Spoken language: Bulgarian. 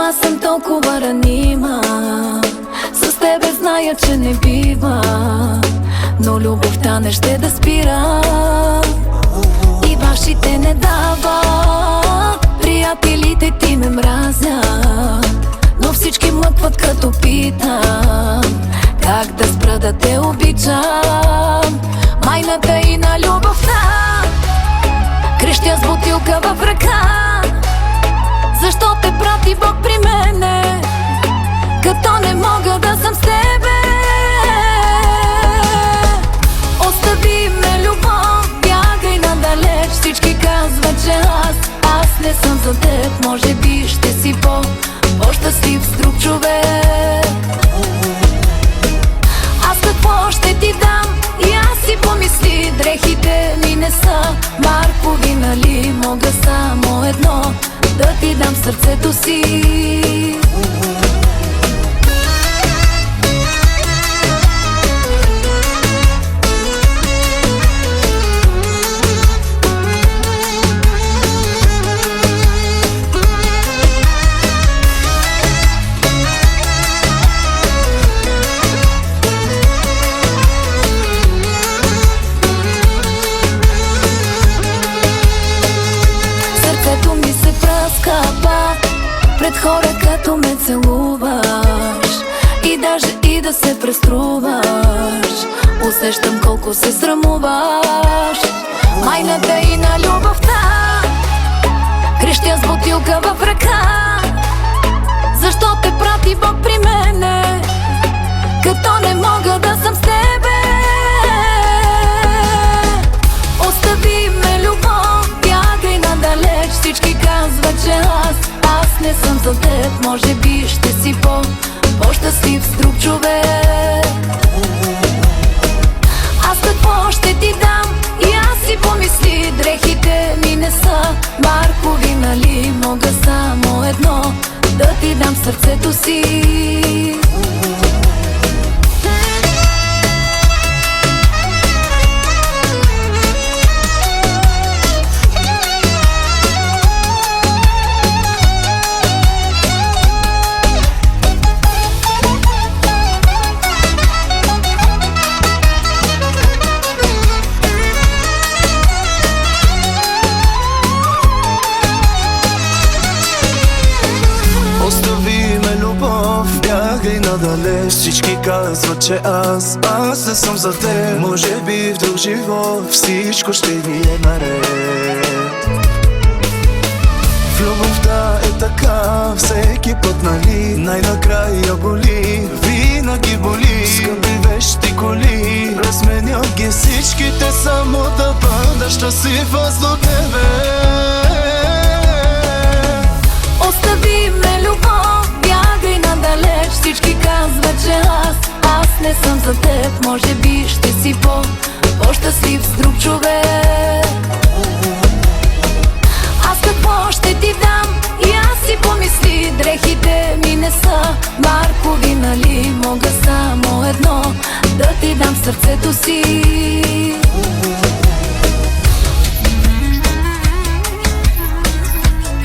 аз съм толкова ранима. С тебе зная, че не бива, но любовта не ще да спира. И вашите не дава, приятелите ти ме мразят, но всички млъкват като питам как да спра да те обичам. Майната и на любовта крещя с бутилка в ръка. Защо те прати Бог при мене, като не мога да съм с тебе? Остави ме, любов, бягай надалеч. Всички казват, че аз не съм за теб. Може би ще си по-щастлив с друг човек. Аз какво ще ти дам? И аз си помисли, дрехите ми не са маркови, нали? Мога само едно, да ти дам сърцето си. Сърцето ми се пръскава пред хора, като ме целуваш, и даже и да се преструваш, усещам колко се срамуваш. Майната и на любовта крещя с бутилка в ръка. Защо те прати Бог при мене, като не мога да съм с тебе? Остави ме, любов, бягай надалеч. Всички казват, че аз не съм за теб. Може би ще си по-щастлив с друг човек. Аз какво ще ти дам? И аз си помисли, дрехите ми не са маркови, нали? Мога само едно, да ти дам сърцето си. Остави ме, любов, бягай надалеч. Всички казват, че аз не съм за теб. Може би в друг живот всичко ще ни е наред. В любовта е така всеки път, нали? Най-накрая боли, винаги боли. Скъпи вещи, коли, разменят ги всичките, само да бъда щастлив аз до тебе. Остави ме, любов, бягай надалеч. Всички казват, че аз не съм за теб. Може би ще си по-щастлив с друг човек. Аз какво ще ти дам? И аз си помисли, дрехите ми не са маркови, нали? Мога само едно, да ти дам сърцето си.